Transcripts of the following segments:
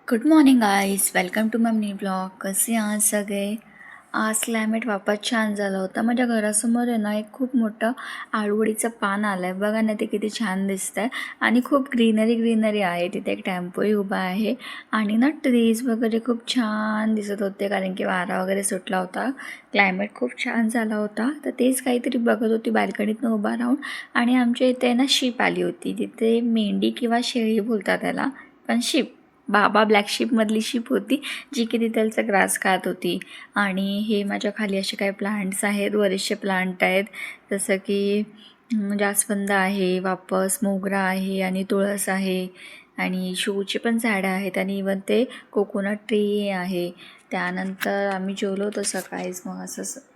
Good morning guys, welcome to my mini blog. कसे आहात सगळे? आज क्लायमेट वापस छान झालं होतं. माझ्या घरासमोर आहे ना एक खूप मोठं आळूवडीचं पान आलं आहे. बघा ना ते किती छान दिसतं आहे आणि खूप ग्रीनरी आहे. तिथे एक टेम्पोही उभा आहे आणि ना ट्रीज वगैरे खूप छान दिसत होते कारण की वारा वगैरे सुटला होता. क्लायमेट खूप छान झाला होता. तर तेच काहीतरी बघत होती बाल्कनीतनं उभा राहून आणि आमच्या इथे ना शीप आली होती. तिथे मेंढी किंवा शेळी बोलतात त्याला, पण शीप बाबा ब्लॅक शिपमधली शिप होती जी की तिथलचा ग्रास खात होती. आणि हे माझ्या खाली असे काही प्लांट्स आहेत, बरेचसे प्लांट आहेत जसं की जास्वंद आहे, वापस मोगरा आहे आणि तुळस आहे आणि शोची पण झाडं आहेत आणि इवन ते कोकोनट ट्री आहे. त्यानंतर आम्ही जेवलो होतो सकाळीच. मग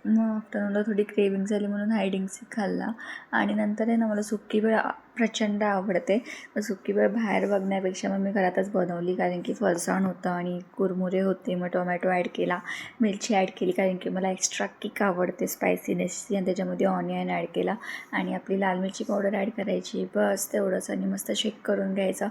मग आफ्टरनूनला थोडी क्रेविंग झाली म्हणून हायडिंग सीक खाल्ला आणि नंतर आहे ना मला सुकी भेळ प्रचंड आवडते. मग सुकी भेळ बाहेर बघण्यापेक्षा मग मी घरातच बनवली कारण की फरसाण होतं आणि कुरमुरे होते. मग टोमॅटो ॲड केला, मिरची ॲड केली कारण की मला एक्स्ट्रा किक आवडते स्पायसीनेसची आणि त्याच्यामध्ये ऑनियन ॲड केला आणि आपली लाल मिरची पावडर ॲड करायची. बस तेवढंच आणि मस्त शेक करून घ्यायचं.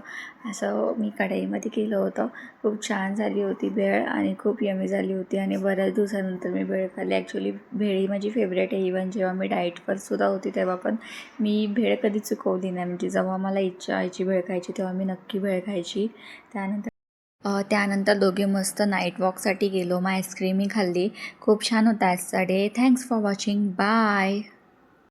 असं मी कढईमध्ये केलं होतं. खूप छान झाली होती भेळ आणि खूप यमी झाली होती आणि बऱ्याच दिवसानंतर मी भेळ खाल्ली. ॲक्च्युली भेळ ही माझी फेवरेट आहे. इवन जेव्हा मी डाएटवर सुद्धा होती तेव्हा पण मी भेळ कधी चुकवली नाही. म्हणजे जेव्हा मला इच्छा व्हायची भेळ खायची तेव्हा मी नक्की भेळ खायची. त्यानंतर दोघे मस्त नाईट वॉकसाठी गेलो. मग आईस्क्रीमही खाल्ली. खूप छान होता आजचा day. Thanks for watching. Bye.